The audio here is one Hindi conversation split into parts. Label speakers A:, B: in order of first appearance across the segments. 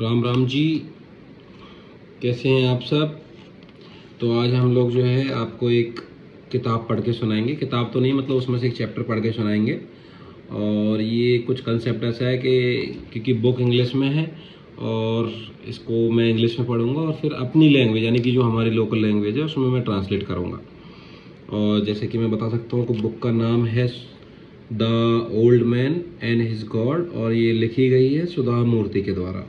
A: राम राम जी। कैसे हैं आप सब। तो आज हम लोग जो है आपको एक किताब पढ़ के सुनाएंगे। किताब तो नहीं, मतलब उसमें से एक चैप्टर पढ़ के सुनाएंगे। और ये कुछ कंसेप्ट ऐसा है कि क्योंकि बुक इंग्लिश में है और इसको मैं इंग्लिश में पढ़ूंगा और फिर अपनी लैंग्वेज यानी कि जो हमारी लोकल लैंग्वेज है उसमें मैं ट्रांसलेट करूँगा। और जैसे कि मैं बता सकता हूँ कि बुक का नाम है the old man and his God और ये लिखी गई है सुधा मूर्ति के द्वारा।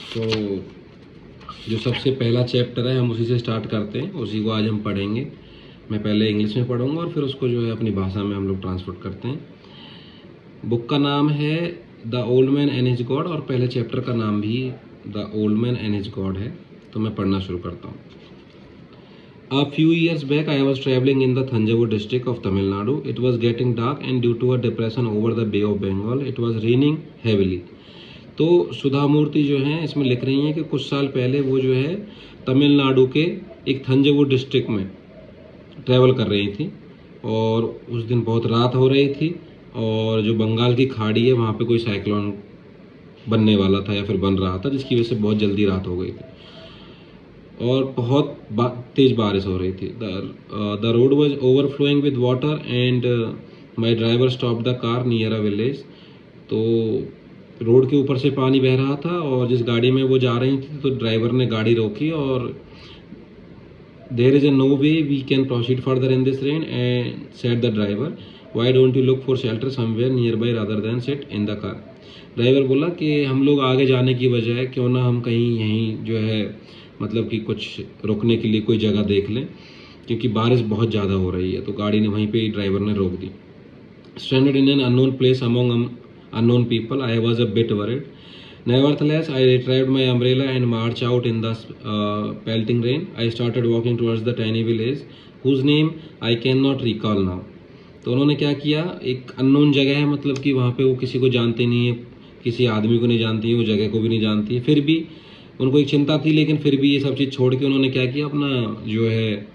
A: तो जो सबसे पहला चैप्टर है हम उसी से स्टार्ट करते हैं, उसी को आज हम पढ़ेंगे। मैं पहले इंग्लिश में पढ़ूंगा और फिर उसको जो है अपनी भाषा में हम लोग ट्रांसपोर्ट करते हैं। बुक का नाम है the old man and his God और पहले चैप्टर का नाम भी the old man and his God है। तो मैं पढ़ना शुरू करता हूँ। A few years back, I was traveling in the Thanjavur district of Tamil Nadu. It was getting dark and due to a depression over the Bay of Bengal, it was raining heavily. तो सुधा मूर्ति जो हैं इसमें लिख रही हैं कि कुछ साल पहले वो जो है तमिलनाडु के एक थंजावुर डिस्ट्रिक्ट में ट्रैवल कर रही थी और उस दिन बहुत रात हो रही थी और जो बंगाल की खाड़ी है वहाँ पे कोई साइक्लोन बनने वाला था या फिर बन रहा था, जिसकी वजह से बहुत जल्दी रात हो गई थी और बहुत तेज बारिश हो रही थी। The road was overflowing with water and my driver stop the car near a village. तो रोड के ऊपर से पानी बह रहा था और जिस गाड़ी में वो जा रही थी तो ड्राइवर ने गाड़ी रोकी और there is a no way we can proceed further in this rain and said the driver why don't you look for shelter somewhere near by rather than sit in the car. Driver बोला कि हम लोग आगे जाने की बजाय क्यों ना हम कहीं यहीं जो है मतलब कि कुछ रुकने के लिए कोई जगह देख लें, क्योंकि बारिश बहुत ज़्यादा हो रही है। तो गाड़ी ने वहीं पे ड्राइवर ने रोक दी। Stranded in an unknown place among unknown people, I was a bit worried. Nevertheless, I retrieved my umbrella and marched out in the pelting rain. I started walking towards the tiny village whose name I cannot recall now. तो उन्होंने क्या किया, एक अननोन जगह है, मतलब कि वहाँ पे वो किसी को जानते नहीं है, किसी आदमी को नहीं जानती है, वो जगह को भी नहीं जानती है। फिर भी उनको एक चिंता थी, लेकिन फिर भी ये सब चीज़ छोड़ के उन्होंने क्या किया, अपना जो है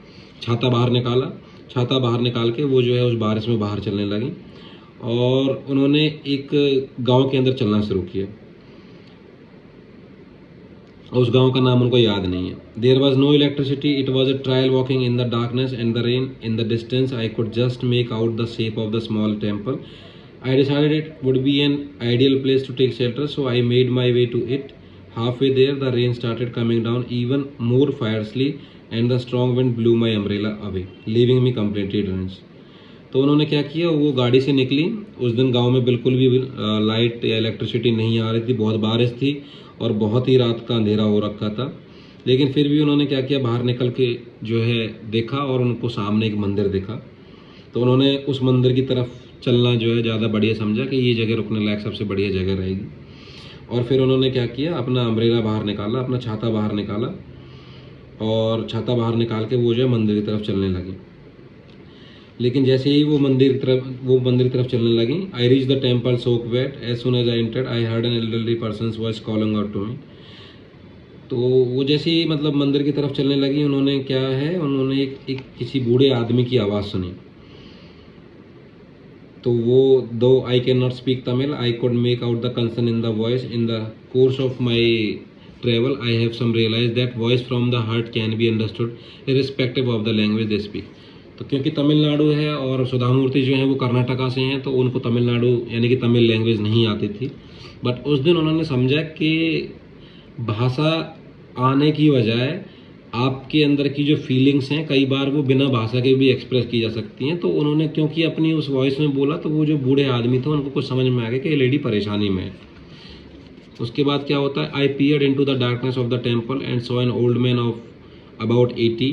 A: छाता बाहर निकाला। छाता बाहर निकाल के वो जो है उस बारिश में बाहर चलने लगी और उन्होंने एक गांव के अंदर चलना शुरू किया। उस गांव का नाम उनको याद नहीं है। There was no electricity, it was a trial walking in the darkness and the rain. In the distance I could just make out the shape of the small temple. I decided it would be an ideal place to take shelter, so I made my way to it. Half way there the rain started coming down even more fiercely and the strong wind blew my umbrella away, leaving me completely drenched. तो उन्होंने क्या किया, वो गाड़ी से निकली। उस दिन गांव में बिल्कुल भी लाइट या इलेक्ट्रिसिटी नहीं आ रही थी, बहुत बारिश थी और बहुत ही रात का अंधेरा हो रखा था। लेकिन फिर भी उन्होंने क्या किया, बाहर निकल के जो है देखा और उनको सामने एक मंदिर दिखा। तो उन्होंने उस मंदिर की तरफ चलना जो है ज़्यादा बढ़िया समझा कि ये जगह रुकने लायक सबसे बढ़िया जगह रहेगी। और फिर उन्होंने क्या किया, अपना अम्ब्रेला बाहर निकाला, अपना छाता बाहर निकाला और छाता बाहर निकाल के वो जो है मंदिर की तरफ चलने लगी। लेकिन जैसे ही वो मंदिर की तरफ चलने लगी, I reach the temple soak wet. As soon as I entered I heard an elderly person voice calling out to me. तो वो जैसे ही मतलब मंदिर की तरफ चलने लगी, उन्होंने क्या है, उन्होंने एक किसी बूढ़े आदमी की आवाज़ सुनी। तो वो though I can not speak Tamil, I could make out the concern in the voice. In the course of my travel I have some realise that voice from the heart can be understood irrespective of the language they speak. तो क्योंकि तमिलनाडु है और सुधा मूर्ति जो है वो कर्नाटका से हैं, तो उनको तमिलनाडु यानी कि तमिल लैंग्वेज नहीं आती थी। बट उस दिन उन्होंने समझा कि भाषा आने की बजाय आपके अंदर की जो फीलिंग्स हैं कई बार वो बिना भाषा के भी एक्सप्रेस की जा सकती हैं। तो उन्होंने क्योंकि अपनी उस वॉइस में बोला, तो वो जो बूढ़े आदमी थे उनको कुछ समझ में आ गया कि ये लेडी परेशानी में है। उसके बाद क्या होता है, I peered into the darkness of the temple and saw an old man of about 80.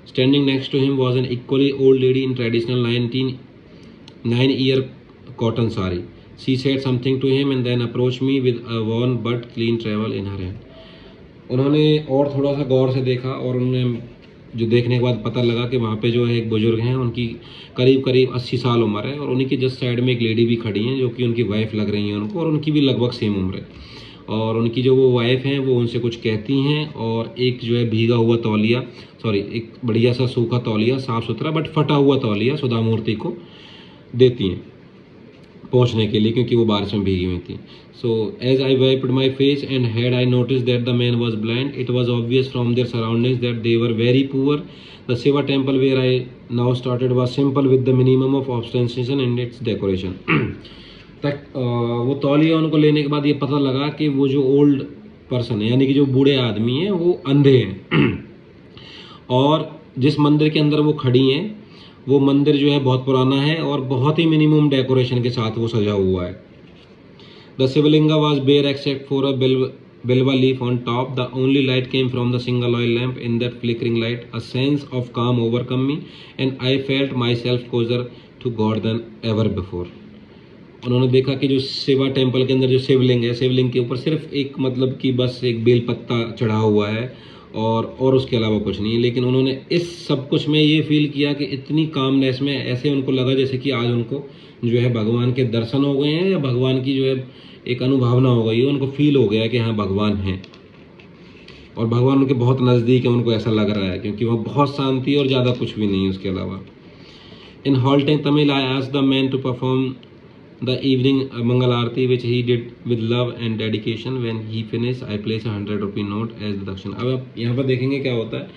A: Standing next to him was an equally old lady in traditional 9-year cotton sari. She said something to him and then approached me with a worn but clean towel in her hand. उन्होंने और थोड़ा सा गौर से देखा और उन्होंने जो देखने के बाद पता लगा कि वहाँ पे जो है एक बुजुर्ग हैं, उनकी करीब करीब 80 साल उम्र है और उन्हीं की जस्ट साइड में एक लेडी भी खड़ी हैं जो कि उनकी वाइफ लग रही हैं उनको, और उनकी भी लगभग सेम उम्र है। और उनकी जो वो वाइफ हैं वो उनसे कुछ कहती हैं और एक जो है भीगा हुआ तौलिया, सॉरी एक बढ़िया सा सूखा तौलिया, साफ़ सुथरा बट फटा हुआ तौलिया सुधा मूर्ति को देती हैं। पहुंचने के लिए, क्योंकि वो बारिश में भीगी हुई थी. So as I wiped my face and head I notice that the man was blind. It was obvious from their surroundings that they were very poor. The Shiva temple where I now started was simple with the minimum of ostentation and its decoration. तक वो तौलिया उनको लेने के बाद ये पता लगा कि वो जो ओल्ड पर्सन है, यानी कि जो बूढ़े आदमी हैं, वो अंधे हैं. और जिस मंदिर के अंदर वो खड़ी हैं, वो मंदिर जो है बहुत पुराना है और बहुत ही मिनिमम डेकोरेशन के साथ वो सजा हुआ है. The Shivalinga was bare except for a bilva leaf on top. The only light came from the single oil lamp. In that flickering light a sense of calm overcome me and I felt myself closer to God than ever before. उन्होंने देखा कि जो शिवा टेम्पल के अंदर जो शिवलिंग है, शिवलिंग के ऊपर सिर्फ एक मतलब कि बस एक बेल पत्ता चढ़ा हुआ है और उसके अलावा कुछ नहीं है. लेकिन उन्होंने इस सब कुछ में ये फील किया कि इतनी कामनेस में ऐसे उनको लगा जैसे कि आज उनको जो है भगवान के दर्शन हो गए हैं, या भगवान की जो है एक अनुभावना हो गई है. उनको फील हो गया कि हाँ भगवान हैं और भगवान उनके बहुत नज़दीक है. उनको ऐसा लग रहा है क्योंकि वह बहुत शांति और ज़्यादा कुछ भी नहीं है उसके अलावा. इन halting Tamil, I asked the man to perform the evening Mangal Aarti, which he did with love and dedication. When he finished, I placed a 100 rupee note as the dakshin. अब आप यहाँ पर देखेंगे क्या होता है.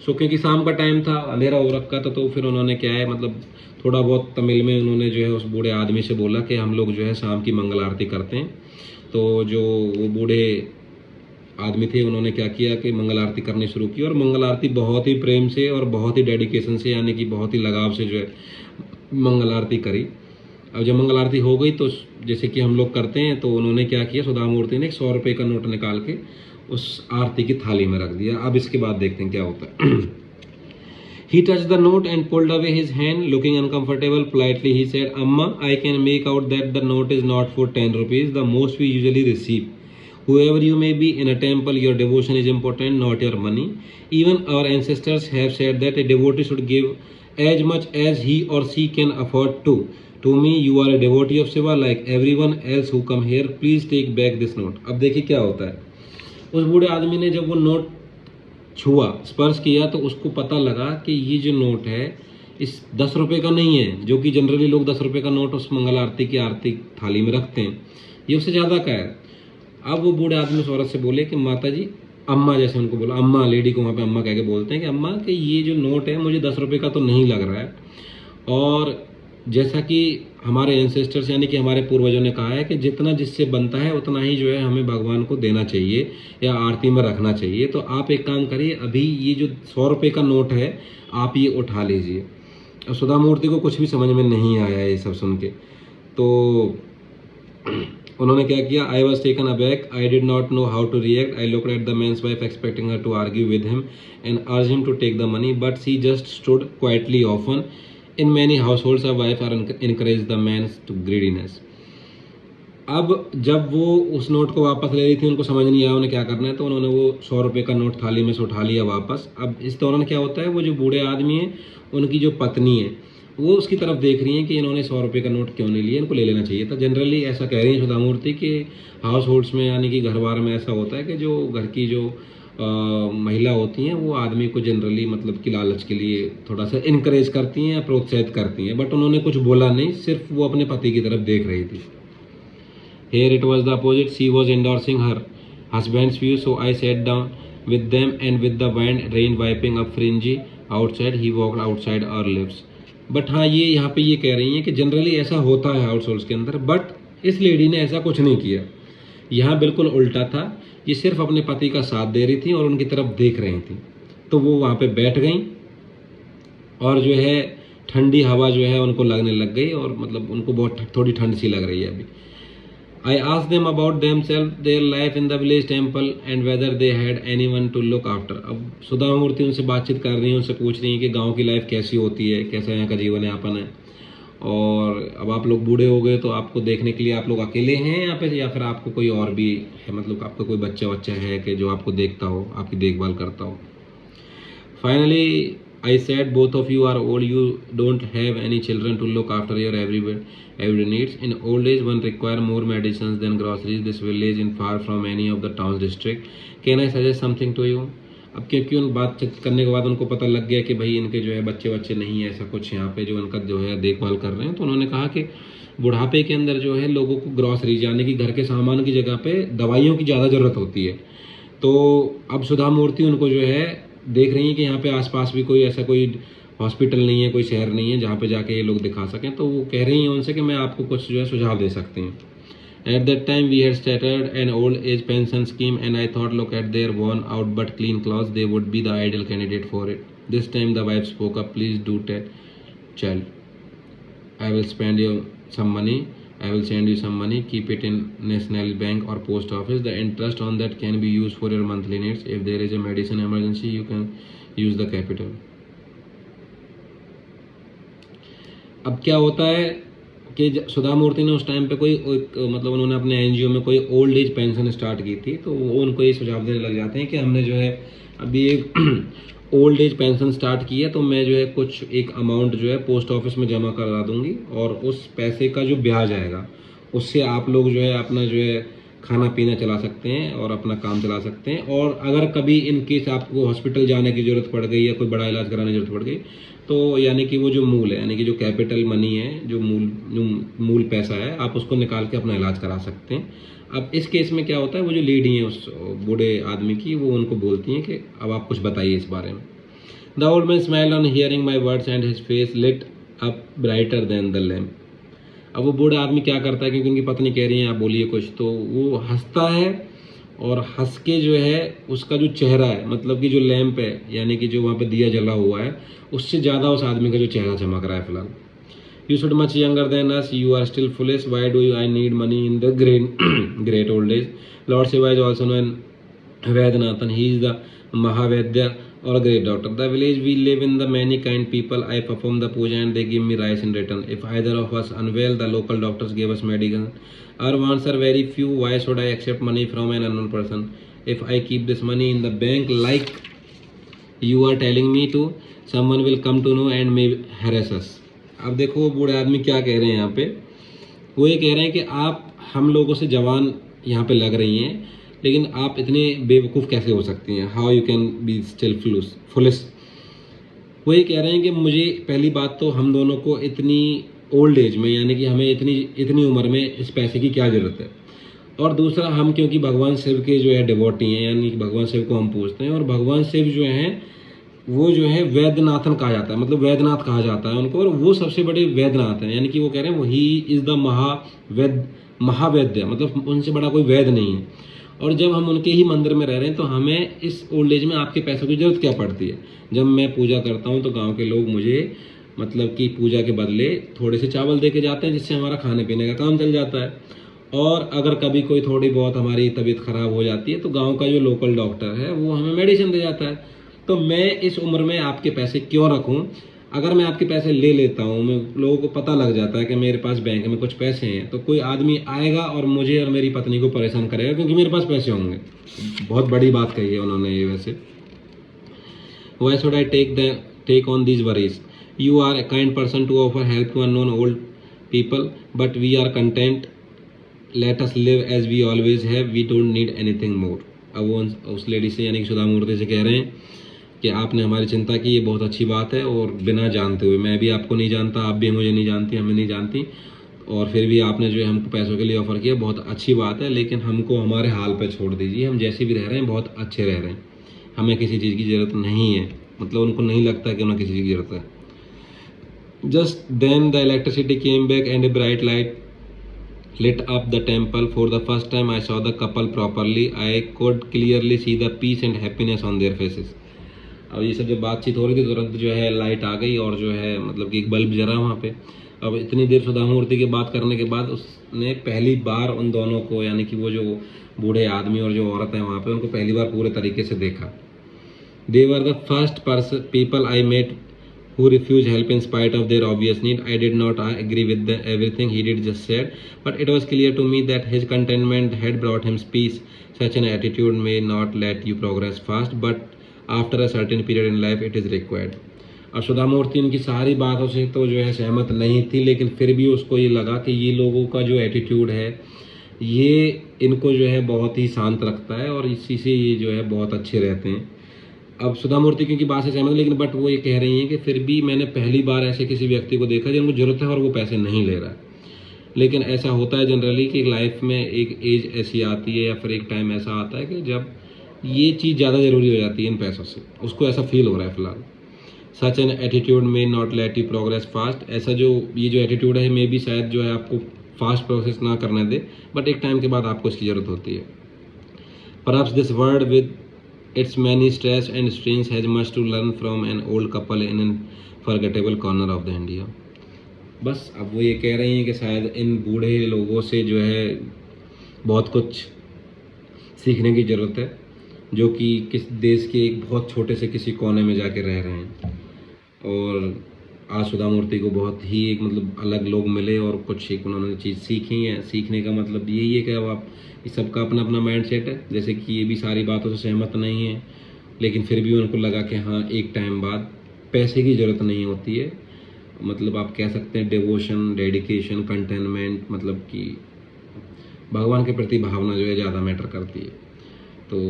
A: सो क्योंकि शाम का टाइम था, अंधेरा हो रखा था, तो फिर उन्होंने क्या है मतलब थोड़ा बहुत तमिल में उन्होंने जो है उस बूढ़े आदमी से बोला कि हम लोग जो है शाम की मंगल आरती करते हैं. तो जो वो बूढ़े आदमी थे, उन्होंने क्या किया कि मंगल आरती करनी शुरू की. और मंगल आरती बहुत ही प्रेम से और बहुत ही डेडिकेशन से, यानी कि बहुत ही लगाव से जो है मंगल आरती करी. अब जब मंगल आरती हो गई तो जैसे कि हम लोग करते हैं, तो उन्होंने क्या किया, सुधा मूर्ति ने 100 रुपये का नोट निकाल के उस आरती की थाली में रख दिया. अब इसके बाद देखते हैं क्या होता है. He touched the note and pulled away his hand, looking uncomfortable. Politely he said, "Amma, I can make out that the note is not for 10 rupees, the most we usually receive. Whoever you may be in a temple, your devotion is important, not your money. Even our ancestors have said that a devotee should give as much as he or she can afford to. To me, you are a devotee of Shiva like everyone else who come here. Please take back this note." अब देखिए क्या होता है. उस बूढ़े आदमी ने जब वो नोट छुआ, स्पर्श किया, तो उसको पता लगा कि ये जो नोट है इस 10 रुपये का नहीं है, जो कि जनरली लोग 10 रुपये का नोट उस मंगल आरती की आरती थाली में रखते हैं. ये उससे ज़्यादा का है. अब वो बूढ़े आदमी उस औरत से बोले कि माता जी, अम्मा, जैसे उनको बोला, अम्मा, लेडी को वहाँ पे अम्मा कह के बोलते हैं कि अम्मा कि ये जो नोट है मुझे 10 रुपये का तो नहीं लग रहा है. और जैसा कि हमारे एंसेस्टर्स यानी कि हमारे पूर्वजों ने कहा है कि जितना जिससे बनता है उतना ही जो है हमें भगवान को देना चाहिए या आरती में रखना चाहिए. तो आप एक काम करिए, अभी ये जो 100 रुपये का नोट है आप ये उठा लीजिए. अब सुधा मूर्ति को कुछ भी समझ में नहीं आया ये सब सुन के. तो उन्होंने क्या किया, I was taken aback. I did not know how to react. I looked at the man's wife expecting her to argue with him and urge him to take the money, but she just stood quietly. Often in many households a wife are encourage the man to greediness. अब जब वो उस नोट को वापस ले रही थी, उनको समझ नहीं आया उन्हें क्या करना है, तो उन्होंने वो 100 रुपये का नोट थाली में से उठा लिया वापस. अब इस दौरान क्या होता है, वो जो बूढ़े आदमी हैं उनकी जो पत्नी है वो उसकी तरफ देख रही हैं कि इन्होंने 100 रुपये का नोट क्यों नहीं लिया, इनको ले लेना चाहिए था. जनरली ऐसा कह रही है सुधा मूर्ति कि हाउस होल्ड्स में यानी कि घर बार में ऐसा होता है कि जो घर की जो महिला होती हैं वो आदमी को जनरली मतलब कि लालच के लिए थोड़ा सा इनकरेज करती हैं या प्रोत्साहित करती हैं. बट उन्होंने कुछ बोला नहीं, सिर्फ वो अपने पति की तरफ देख रही थी. Here it was the opposite. She was endorsing her husband's view, so I sat down with them and with the wind rain wiping up fringy outside, he walked outside our lives. But हाँ, ये यहाँ पे ये कह रही हैं कि जनरली ऐसा होता है हाउस होल्ड्स के अंदर, बट इस लेडी ने ऐसा कुछ नहीं किया. यहाँ बिल्कुल उल्टा था. ये सिर्फ अपने पति का साथ दे रही थी और उनकी तरफ देख रही थी. तो वो वहाँ पे बैठ गई और जो है ठंडी हवा जो है उनको लगने लग गई और मतलब उनको बहुत थोड़ी ठंड सी लग रही है अभी. I asked them about themselves, their life in the village temple and whether they had anyone to look after. अब सुधा मूर्ति उनसे बातचीत कर रही हैं, उनसे पूछ रही हैं कि गांव की लाइफ कैसी होती है, कैसा यहाँ का जीवन यापन है. और अब आप लोग बूढ़े हो गए तो आपको देखने के लिए आप लोग अकेले हैं यहाँ पे, या फिर आपको कोई और भी है, मतलब आपका कोई बच्चा है कि जो आपको देखता हो, आपकी देखभाल करता हो. Finally I said, both of you are old, you don't have any children to look after your every needs. In old age, one require more medicines than groceries. This village is far from any of the town's district. Can I suggest something to you? अब क्योंकि उन बातचीत करने के बाद उनको पता लग गया कि भाई इनके जो है बच्चे नहीं है, ऐसा कुछ यहाँ पे जो इनका जो है देखभाल कर रहे हैं. तो उन्होंने कहा कि बुढ़ापे के अंदर जो है लोगों को ग्रॉसरीज यानी कि घर के सामान की जगह पे दवाइयों की ज़्यादा ज़रूरत होती है। तो अब सुधा मूर्ति उनको जो है देख रही हैं कि यहाँ पे आसपास भी कोई ऐसा कोई हॉस्पिटल नहीं है, कोई शहर नहीं है जहाँ पे जाके ये लोग दिखा सकें। तो वो कह रही हैं उनसे कि मैं आपको कुछ जो है सुझाव दे सकती हूँ। At that time we had started an old age pension scheme and I thought look at their worn out but clean clothes, they would be the ideal candidate for it. This time the wife spoke up, please do tell child. I will spend you some money. I will send you some money. Keep it in national bank or post office. The interest on that can be used for your monthly needs. If there is a medicine emergency, you can use the capital. अब क्या होता है कि सुधा मूर्ति ने उस टाइम पे कोई मतलब उन्होंने अपने एनजीओ में कोई ओल्ड एज पेंशन स्टार्ट की थी, तो वो उनको ये सुझाव देने लग जाते हैं कि हमने जो है अभी एक ओल्ड एज पेंशन स्टार्ट की है, तो मैं जो है कुछ एक अमाउंट जो है पोस्ट ऑफिस में जमा करा दूंगी और उस पैसे का जो ब्याज आएगा उससे आप लोग जो है अपना जो है खाना पीना चला सकते हैं और अपना काम चला सकते हैं। और अगर कभी इन केस आपको हॉस्पिटल जाने की ज़रूरत पड़ गई या कोई बड़ा इलाज कराने की ज़रूरत पड़ गई, तो यानी कि वो जो मूल है, यानी कि जो कैपिटल मनी है, जो मूल पैसा है, आप उसको निकाल के अपना इलाज करा सकते हैं। अब इस केस में क्या होता है, वो जो लेडी है उस बूढ़े आदमी की, वो उनको बोलती हैं कि अब आप कुछ बताइए इस बारे में। The old man smiled on hearing my words and his face lit up brighter than the lamp. अब वो बूढ़ा आदमी क्या करता है, क्योंकि उनकी पत्नी कह रही है आप बोलिए कुछ, तो वो हंसता है और हंस के जो है उसका जो चेहरा है, मतलब कि जो लैंप है यानी कि जो वहाँ पे दिया जला हुआ है, उससे ज़्यादा उस आदमी का जो चेहरा चमक रहा है फिलहाल। You should much younger than us, you are still foolish, why do you I need money in the great old age. Lord Shiva is also known Vednathan, he is the Mahavedya or a great doctor. The village we live in, the many kind people, I perform the puja and they give me rice in return. If either of us unwell, the local doctors give us medicine. Our wants are very few, why should I accept money from an unknown person? If I keep this money in the bank like you are telling me to, someone will come to know and may harass us. अब देखो वो बूढ़े आदमी क्या कह रहे हैं यहाँ पे, वो ये कह रहे हैं कि आप हम लोगों से जवान यहाँ पे लग रही हैं, लेकिन आप इतने बेवकूफ़ कैसे हो सकती हैं, how you can be still foolish. वो ये कह रहे हैं कि मुझे पहली बात तो हम दोनों को इतनी ओल्ड एज में यानी कि हमें इतनी उम्र में इस पैसे की क्या ज़रूरत है, और दूसरा हम क्योंकि भगवान शिव के जो है डिवोटी हैं, यानी कि भगवान शिव को हम पूजते हैं, और भगवान शिव जो हैं वो जो है वैद्यनाथन कहा जाता है, मतलब वैद्यनाथ कहा जाता है उनको, और वो सबसे बड़े वैद्यनाथ हैं, यानी कि वो कह रहे हैं वो ही इज़ द महावैद्य, मतलब उनसे बड़ा कोई वैद्य नहीं है। और जब हम उनके ही मंदिर में रह रहे हैं तो हमें इस ओल्ड एज में आपके पैसों की ज़रूरत क्या पड़ती है। जब मैं पूजा करता हूँ तो गांव के लोग मुझे मतलब कि पूजा के बदले थोड़े से चावल दे के जाते हैं, जिससे हमारा खाने पीने का काम चल जाता है। और अगर कभी कोई थोड़ी बहुत हमारी तबीयत ख़राब हो जाती है तो गाँव का जो लोकल डॉक्टर है वो हमें मेडिसिन दे जाता है। तो मैं इस उम्र में आपके पैसे क्यों रखूँ। अगर मैं आपके पैसे ले लेता हूँ, मैं लोगों को पता लग जाता है कि मेरे पास बैंक में कुछ पैसे हैं, तो कोई आदमी आएगा और मुझे और मेरी पत्नी को परेशान करेगा क्योंकि मेरे पास पैसे होंगे। बहुत बड़ी बात कही है उन्होंने ये वैसे। Why should I take on these worries? You are a kind person to offer help to unknown old people, but we are content. Let us live as we always have. We don't need anything more. अब वो उस लेडी से यानी कि सुधा मूर्ति से कह रहे हैं कि आपने हमारी चिंता की, ये बहुत अच्छी बात है, और बिना जानते हुए, मैं भी आपको नहीं जानता, आप भी मुझे नहीं जानती, हमें नहीं जानती, और फिर भी आपने जो है हमको पैसों के लिए ऑफ़र किया, बहुत अच्छी बात है, लेकिन हमको हमारे हाल पे छोड़ दीजिए। हम जैसे भी रह रहे हैं बहुत अच्छे रह रहे हैं, हमें किसी चीज़ की ज़रूरत नहीं है। मतलब उनको नहीं लगता कि उन्हें किसी चीज़ की ज़रूरत है। Just then the electricity came back and a bright light lit up the temple. For the first time I saw the couple properly. I could clearly see the peace and happiness on their faces. अब ये सब जब बातचीत हो रही थी तुरंत जो है लाइट आ गई और जो है मतलब कि एक बल्ब जला वहाँ पे। अब इतनी देर सुधा मूर्ति की बात करने के बाद उसने पहली बार उन दोनों को, यानी कि वो जो बूढ़े आदमी और जो औरत है वहाँ पे, उनको पहली बार पूरे तरीके से देखा। They were the first people I met who refused help in spite of their obvious need. I did not agree with everything he did just said, but it was clear to me that his contentment had brought him peace. Such an attitude may not let you progress fast, but after a certain period in life it is required. अब सुधा मूर्ति इनकी सारी बातों से तो जो है सहमत नहीं थी, लेकिन फिर भी उसको ये लगा कि ये लोगों का जो एटीट्यूड है ये इनको जो है बहुत ही शांत रखता है और इसी से ये जो है बहुत अच्छे रहते हैं। अब सुधा मूर्ति क्योंकि बात से सहमत, लेकिन बट वो ये कह रही हैं कि फिर भी मैंने पहली बार ऐसे किसी व्यक्ति को देखा जिनको जरूरत है और वो पैसे नहीं ले रहा है। लेकिन ऐसा होता है जनरली कि लाइफ में एक एज ऐसी आती है या फिर एक टाइम ऐसा आता है कि जब ये चीज़ ज़्यादा ज़रूरी हो जाती है इन पैसों से, उसको ऐसा फील हो रहा है फ़िलहाल। सच एन एटीट्यूड में not let you progress fast, ऐसा जो ये जो एटीट्यूड है मे बी शायद जो है आपको फास्ट प्रोसेस ना करने दे, बट एक टाइम के बाद आपको इसकी ज़रूरत होती है। Perhaps this world with its many stress and strains has much to learn from an old couple in an forgettable corner of the India। बस अब वो ये कह रही हैं कि शायद इन बूढ़े लोगों से जो है बहुत कुछ सीखने की ज़रूरत है, जो कि किस देश के एक बहुत छोटे से किसी कोने में जाके रह रहे हैं। और आज सुधा मूर्ति को बहुत ही एक मतलब अलग लोग मिले और कुछ एक उन्होंने चीज़ सीखी है। सीखने का मतलब यही है कि अब आप इस सबका अपना अपना माइंड सेट है, जैसे कि ये भी सारी बातों से सहमत नहीं है, लेकिन फिर भी उनको लगा कि हाँ एक टाइम बाद पैसे की ज़रूरत नहीं होती है, मतलब आप कह सकते हैं डिवोशन, डेडिकेशन, कंटेनमेंट, मतलब कि भगवान के प्रति भावना जो है ज़्यादा मैटर करती है। तो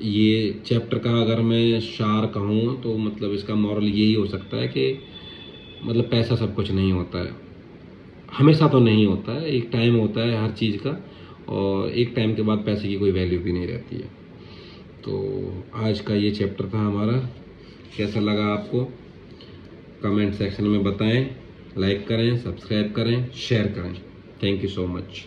A: ये चैप्टर का अगर मैं सार कहूँ तो मतलब इसका मॉरल यही हो सकता है कि मतलब पैसा सब कुछ नहीं होता है, हमेशा तो नहीं होता है, एक टाइम होता है हर चीज़ का, और एक टाइम के बाद पैसे की कोई वैल्यू भी नहीं रहती है। तो आज का ये चैप्टर था हमारा, कैसा लगा आपको कमेंट सेक्शन में बताएं, लाइक करें, सब्सक्राइब करें, शेयर करें। Thank you so much.